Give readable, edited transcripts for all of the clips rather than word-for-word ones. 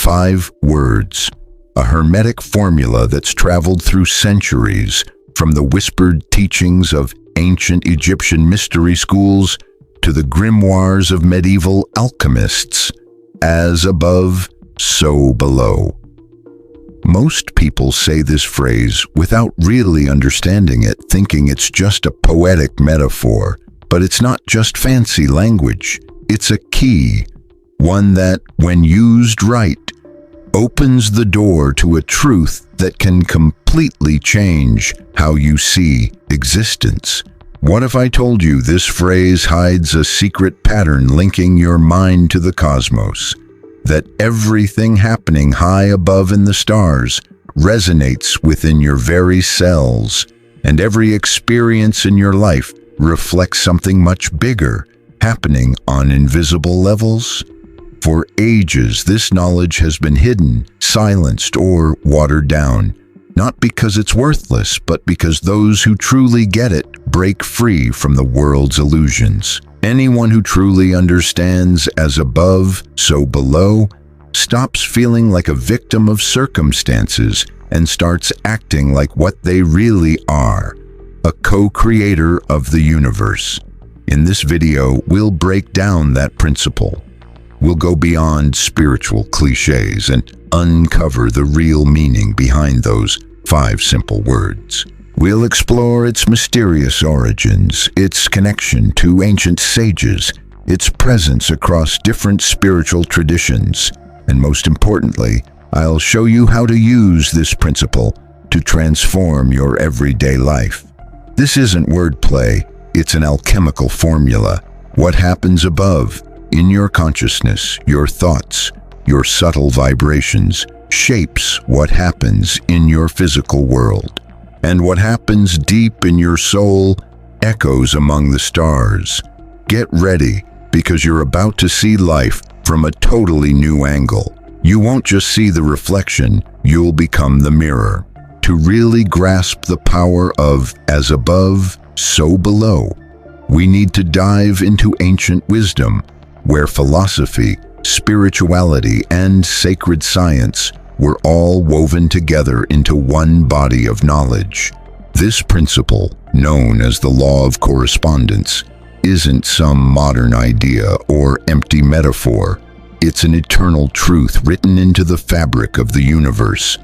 5 words, a Hermetic formula that's traveled through centuries, from the whispered teachings of ancient Egyptian mystery schools to the grimoires of medieval alchemists. As above, so below. Most people say this phrase without really understanding it, thinking it's just a poetic metaphor. But it's not just fancy language. It's a key, one that, when used right, opens the door to a truth that can completely change how you see existence. What if I told you this phrase hides a secret pattern linking your mind to the cosmos? That everything happening high above in the stars resonates within your very cells, and every experience in your life reflects something much bigger happening on invisible levels? For ages, this knowledge has been hidden, silenced, or watered down. Not because it's worthless, but because those who truly get it break free from the world's illusions. Anyone who truly understands as above, so below, stops feeling like a victim of circumstances and starts acting like what they really are, a co-creator of the universe. In this video, we'll break down that principle. We'll go beyond spiritual cliches and uncover the real meaning behind those 5 simple words. We'll explore its mysterious origins, its connection to ancient sages, its presence across different spiritual traditions, and most importantly, I'll show you how to use this principle to transform your everyday life. This isn't wordplay, it's an alchemical formula. What happens above, in your consciousness, your thoughts, your subtle vibrations, shapes what happens in your physical world. And what happens deep in your soul echoes among the stars. Get ready, because you're about to see life from a totally new angle. You won't just see the reflection, you'll become the mirror. To really grasp the power of as above, so below, we need to dive into ancient wisdom, where philosophy, spirituality, and sacred science were all woven together into one body of knowledge. This principle, known as the law of correspondence, isn't some modern idea or empty metaphor. It's an eternal truth written into the fabric of the universe.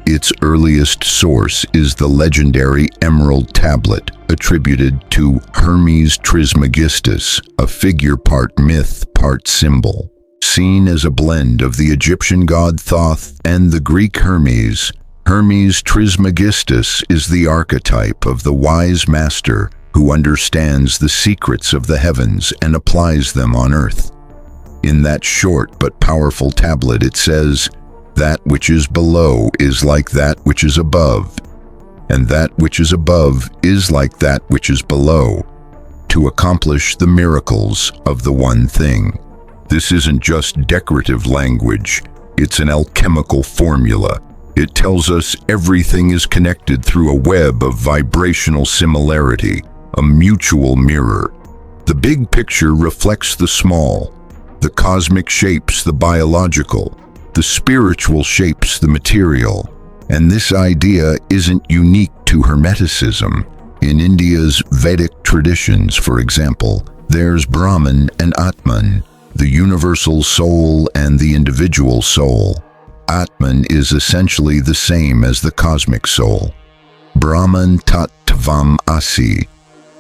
Its earliest source is the legendary Emerald Tablet, attributed to Hermes Trismegistus, a figure part myth, part symbol. Seen as a blend of the Egyptian god Thoth and the Greek Hermes, Hermes Trismegistus is the archetype of the wise master who understands the secrets of the heavens and applies them on earth. In that short but powerful tablet it says, "That which is below is like that which is above, and that which is above is like that which is below," to accomplish the miracles of the one thing. This isn't just decorative language, it's an alchemical formula. It tells us everything is connected through a web of vibrational similarity, a mutual mirror. The big picture reflects the small. The cosmic shapes the biological, the spiritual shapes the material. And this idea isn't unique to Hermeticism. In India's Vedic traditions, for example, there's Brahman and Atman, the universal soul and the individual soul. Atman is essentially the same as the cosmic soul. Brahman tat tvam asi,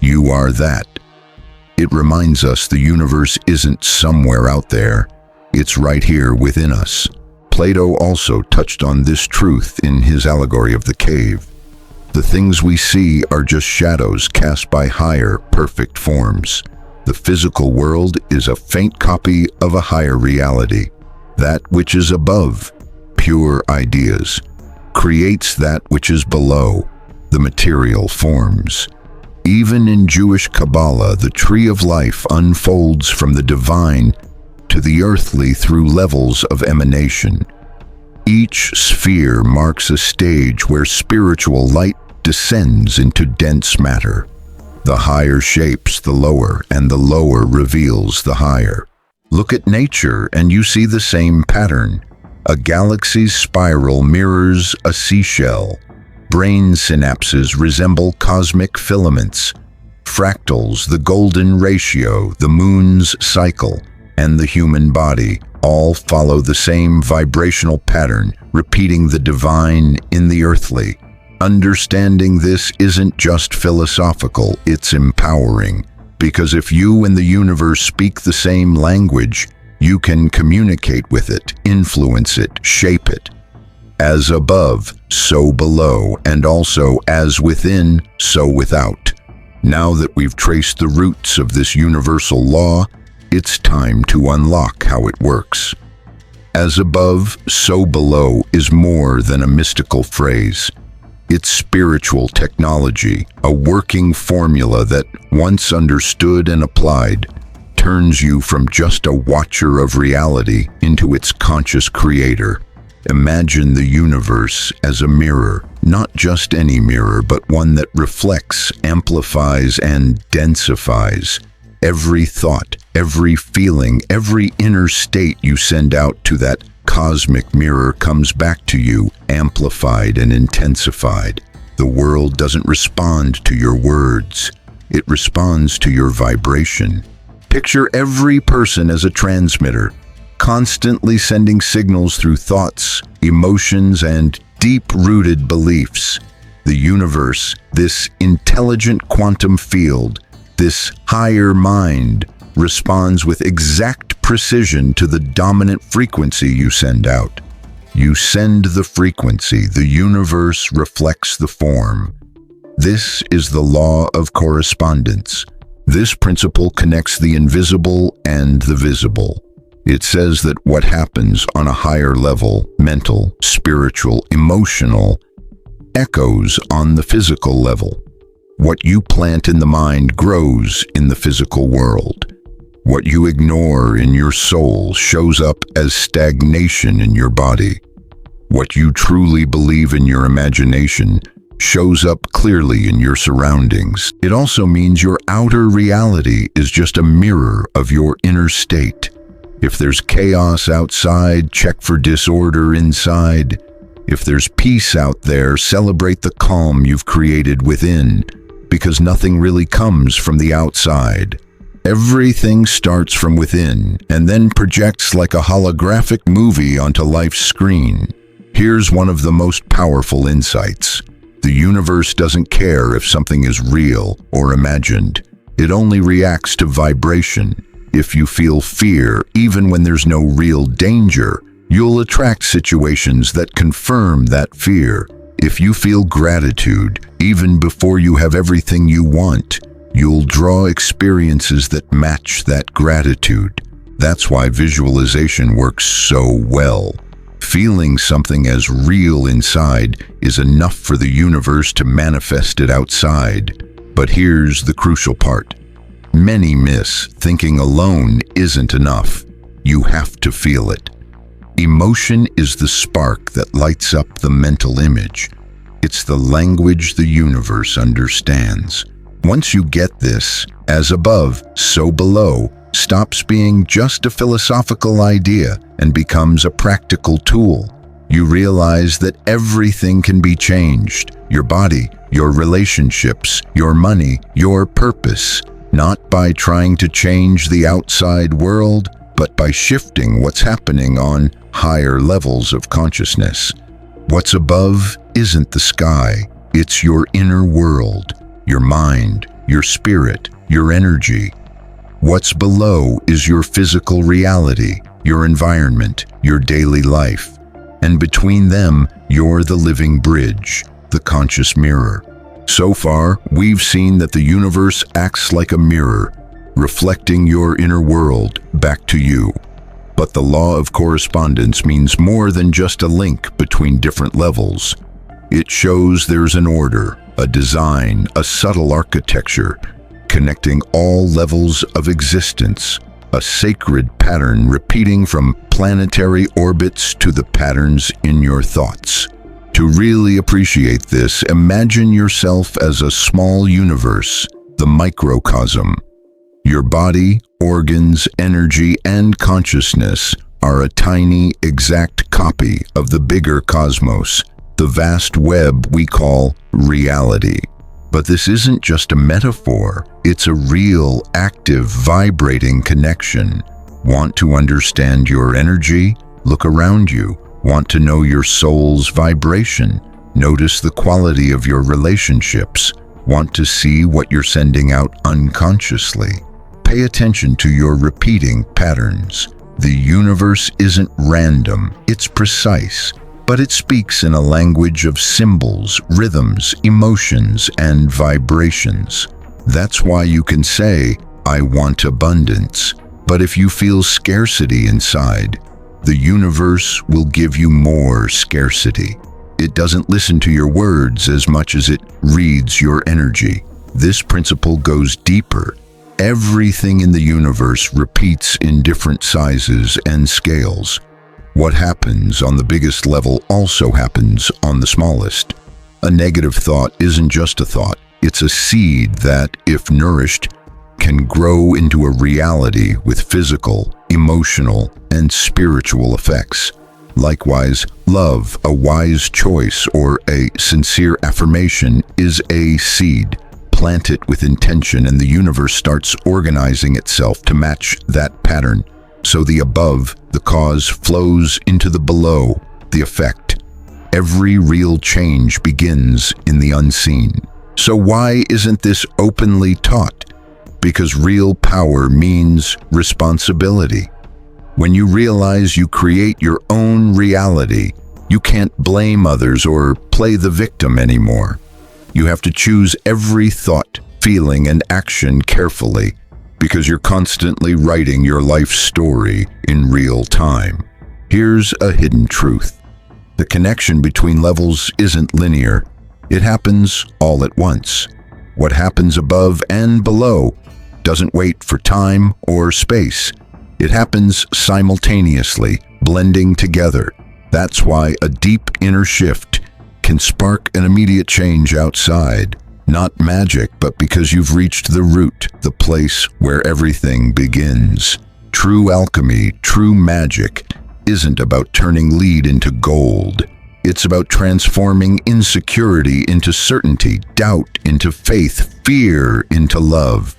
you are that. It reminds us the universe isn't somewhere out there, it's right here within us. Plato also touched on this truth in his allegory of the cave. The things we see are just shadows cast by higher, perfect forms. The physical world is a faint copy of a higher reality. That which is above, pure ideas, creates that which is below, the material forms. Even in Jewish Kabbalah, the tree of life unfolds from the divine to the earthly through levels of emanation. Each sphere marks a stage where spiritual light descends into dense matter. The higher shapes the lower, and the lower reveals the higher. Look at nature and you see the same pattern. A galaxy's spiral mirrors a seashell. Brain synapses resemble cosmic filaments. Fractals, the golden ratio, the moon's cycle, and the human body all follow the same vibrational pattern, repeating the divine in the earthly. Understanding this isn't just philosophical, it's empowering. Because if you and the universe speak the same language, you can communicate with it, influence it, shape it. As above, so below, and also as within, so without. Now that we've traced the roots of this universal law, it's time to unlock how it works. As above, so below is more than a mystical phrase. It's spiritual technology, a working formula that, once understood and applied, turns you from just a watcher of reality into its conscious creator. Imagine the universe as a mirror, not just any mirror, but one that reflects, amplifies, and densifies. Every thought, every feeling, every inner state you send out to that cosmic mirror comes back to you, amplified and intensified. The world doesn't respond to your words. It responds to your vibration. Picture every person as a transmitter, constantly sending signals through thoughts, emotions, and deep-rooted beliefs. The universe, this intelligent quantum field, this higher mind, responds with exact precision to the dominant frequency you send out. You send the frequency, the universe reflects the form. This is the law of correspondence. This principle connects the invisible and the visible. It says that what happens on a higher level, mental, spiritual, emotional, echoes on the physical level. What you plant in the mind grows in the physical world. What you ignore in your soul shows up as stagnation in your body. What you truly believe in your imagination shows up clearly in your surroundings. It also means your outer reality is just a mirror of your inner state. If there's chaos outside, check for disorder inside. If there's peace out there, celebrate the calm you've created within, because nothing really comes from the outside. Everything starts from within and then projects like a holographic movie onto life's screen. Here's one of the most powerful insights. The universe doesn't care if something is real or imagined. It only reacts to vibration. If you feel fear, even when there's no real danger, you'll attract situations that confirm that fear. If you feel gratitude, even before you have everything you want, you'll draw experiences that match that gratitude. That's why visualization works so well. Feeling something as real inside is enough for the universe to manifest it outside. But here's the crucial part. Many miss thinking alone isn't enough. You have to feel it. Emotion is the spark that lights up the mental image. It's the language the universe understands. Once you get this, as above, so below, stops being just a philosophical idea and becomes a practical tool. You realize that everything can be changed. Your body, your relationships, your money, your purpose. Not by trying to change the outside world, but by shifting what's happening on higher levels of consciousness. What's above isn't the sky, it's your inner world, your mind, your spirit, your energy. What's below is your physical reality, your environment, your daily life. And between them, you're the living bridge, the conscious mirror. So far, we've seen that the universe acts like a mirror, reflecting your inner world back to you. But the law of correspondence means more than just a link between different levels. It shows there's an order, a design, a subtle architecture, connecting all levels of existence, a sacred pattern repeating from planetary orbits to the patterns in your thoughts. To really appreciate this, imagine yourself as a small universe, the microcosm. Your body, organs, energy, and consciousness are a tiny, exact copy of the bigger cosmos, the vast web we call reality. But this isn't just a metaphor, it's a real, active, vibrating connection. Want to understand your energy? Look around you. Want to know your soul's vibration? Notice the quality of your relationships. Want to see what you're sending out unconsciously? Pay attention to your repeating patterns. The universe isn't random, it's precise, but it speaks in a language of symbols, rhythms, emotions, and vibrations. That's why you can say, "I want abundance." But if you feel scarcity inside, the universe will give you more scarcity. It doesn't listen to your words as much as it reads your energy. This principle goes deeper. Everything in the universe repeats in different sizes and scales. What happens on the biggest level also happens on the smallest. A negative thought isn't just a thought. It's a seed that, if nourished, can grow into a reality with physical, emotional, and spiritual effects. Likewise, love, a wise choice, or a sincere affirmation is a seed. Plant it with intention and the universe starts organizing itself to match that pattern. So the above, the cause, flows into the below, the effect. Every real change begins in the unseen. So why isn't this openly taught? Because real power means responsibility. When you realize you create your own reality, you can't blame others or play the victim anymore. You have to choose every thought, feeling, and action carefully because you're constantly writing your life story in real time. Here's a hidden truth. The connection between levels isn't linear. It happens all at once. What happens above and below doesn't wait for time or space. It happens simultaneously, blending together. That's why a deep inner shift can spark an immediate change outside. Not magic, but because you've reached the root, the place where everything begins. True alchemy, true magic, isn't about turning lead into gold. It's about transforming insecurity into certainty, doubt into faith, fear into love.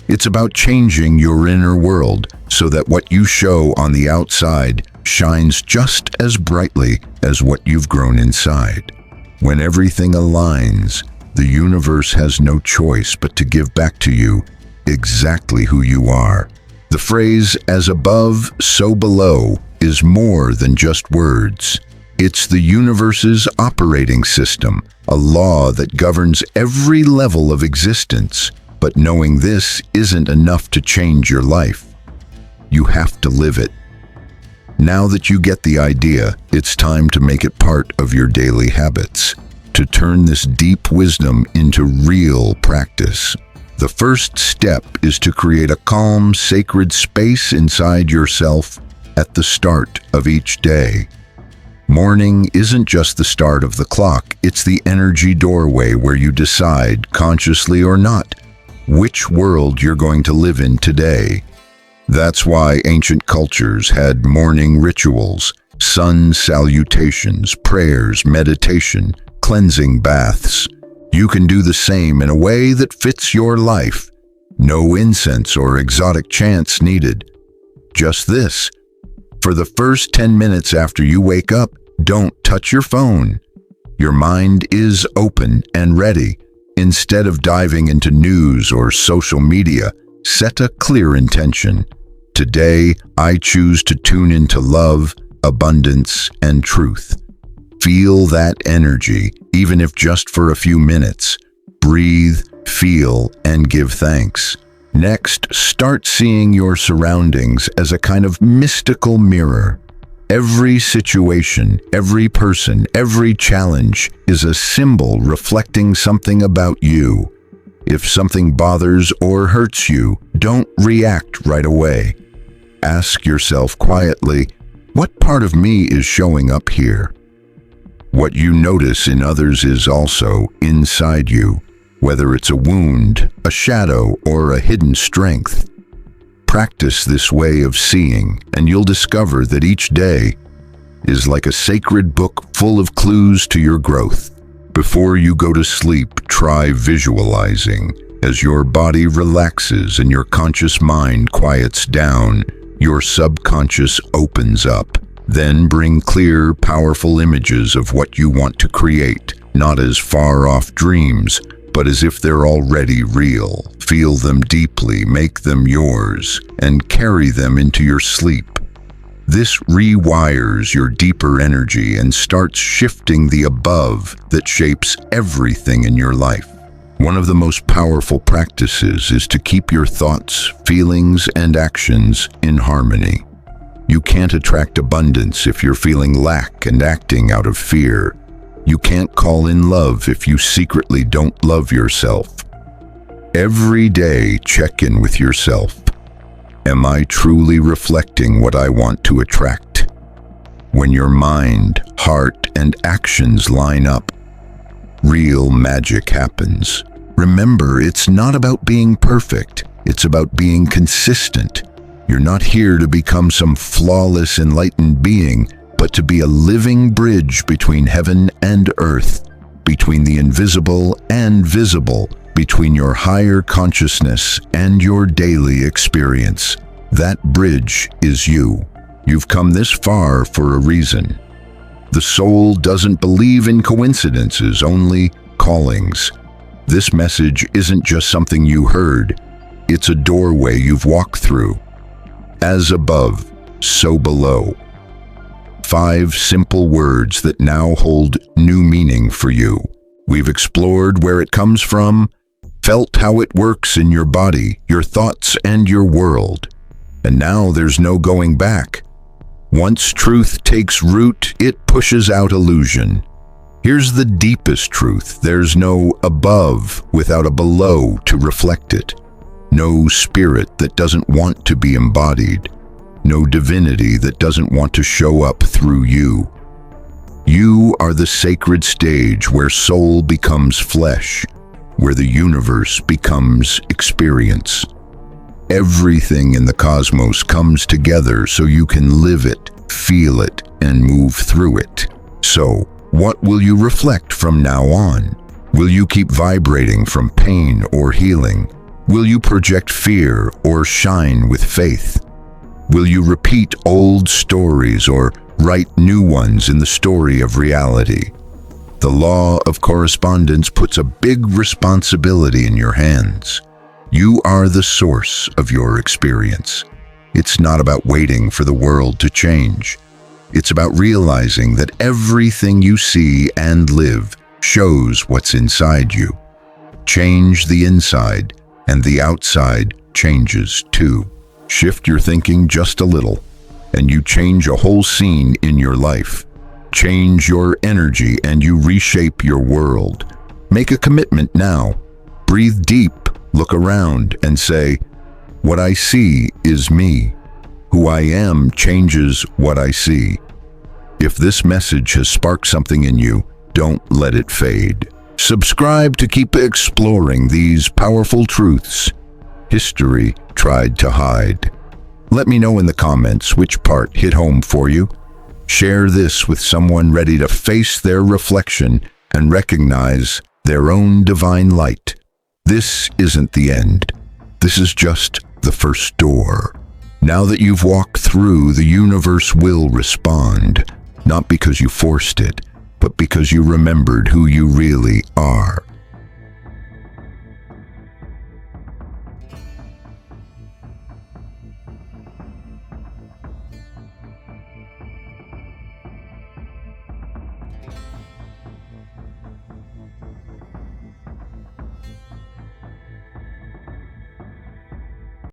It's about changing your inner world so that what you show on the outside shines just as brightly as what you've grown inside. When everything aligns, the universe has no choice but to give back to you exactly who you are. The phrase, "as above, so below," is more than just words. It's the universe's operating system, a law that governs every level of existence. But knowing this isn't enough to change your life. You have to live it. Now that you get the idea, it's time to make it part of your daily habits, to turn this deep wisdom into real practice. The first step is to create a calm, sacred space inside yourself at the start of each day. Morning isn't just the start of the clock, it's the energy doorway where you decide, consciously or not, which world you're going to live in today. That's why ancient cultures had morning rituals, sun salutations, prayers, meditation, cleansing baths. You can do the same in a way that fits your life. No incense or exotic chants needed. Just this. For the first 10 minutes after you wake up, don't touch your phone. Your mind is open and ready. Instead of diving into news or social media, set a clear intention. Today, I choose to tune into love, abundance, and truth. Feel that energy, even if just for a few minutes. Breathe, feel, and give thanks. Next, start seeing your surroundings as a kind of mystical mirror. Every situation, every person, every challenge is a symbol reflecting something about you. If something bothers or hurts you, don't react right away. Ask yourself quietly, what part of me is showing up here? What you notice in others is also inside you, whether it's a wound, a shadow, or a hidden strength. Practice this way of seeing, and you'll discover that each day is like a sacred book full of clues to your growth. Before you go to sleep, try visualizing. As your body relaxes and your conscious mind quiets down, your subconscious opens up. Then bring clear, powerful images of what you want to create, not as far-off dreams, but as if they're already real. Feel them deeply, make them yours, and carry them into your sleep. This rewires your deeper energy and starts shifting the above that shapes everything in your life. One of the most powerful practices is to keep your thoughts, feelings, and actions in harmony. You can't attract abundance if you're feeling lack and acting out of fear. You can't call in love if you secretly don't love yourself. Every day, check in with yourself. Am I truly reflecting what I want to attract? When your mind, heart, and actions line up, real magic happens. Remember, it's not about being perfect. It's about being consistent. You're not here to become some flawless, enlightened being, but to be a living bridge between heaven and earth, between the invisible and visible, between your higher consciousness and your daily experience. That bridge is you. You've come this far for a reason. The soul doesn't believe in coincidences, only callings. This message isn't just something you heard. It's a doorway you've walked through. As above, so below. 5 simple words that now hold new meaning for you. We've explored where it comes from, felt how it works in your body, your thoughts, and your world. And now there's no going back. Once truth takes root, it pushes out illusion. Here's the deepest truth. There's no above without a below to reflect it. No spirit that doesn't want to be embodied. No divinity that doesn't want to show up through you. You are the sacred stage where soul becomes flesh, where the universe becomes experience. Everything in the cosmos comes together so you can live it, feel it, and move through it. So, what will you reflect from now on? Will you keep vibrating from pain or healing? Will you project fear or shine with faith? Will you repeat old stories or write new ones in the story of reality? The law of correspondence puts a big responsibility in your hands. You are the source of your experience. It's not about waiting for the world to change. It's about realizing that everything you see and live shows what's inside you. Change the inside, and the outside changes too. Shift your thinking just a little, and you change a whole scene in your life. Change your energy, and you reshape your world. Make a commitment now. Breathe deep, look around, and say, "What I see is me. Who I am changes what I see." If this message has sparked something in you, don't let it fade. Subscribe to keep exploring these powerful truths history tried to hide. Let me know in the comments which part hit home for you. Share this with someone ready to face their reflection and recognize their own divine light. This isn't the end. This is just the first door. Now that you've walked through, the universe will respond, not because you forced it, but because you remembered who you really are.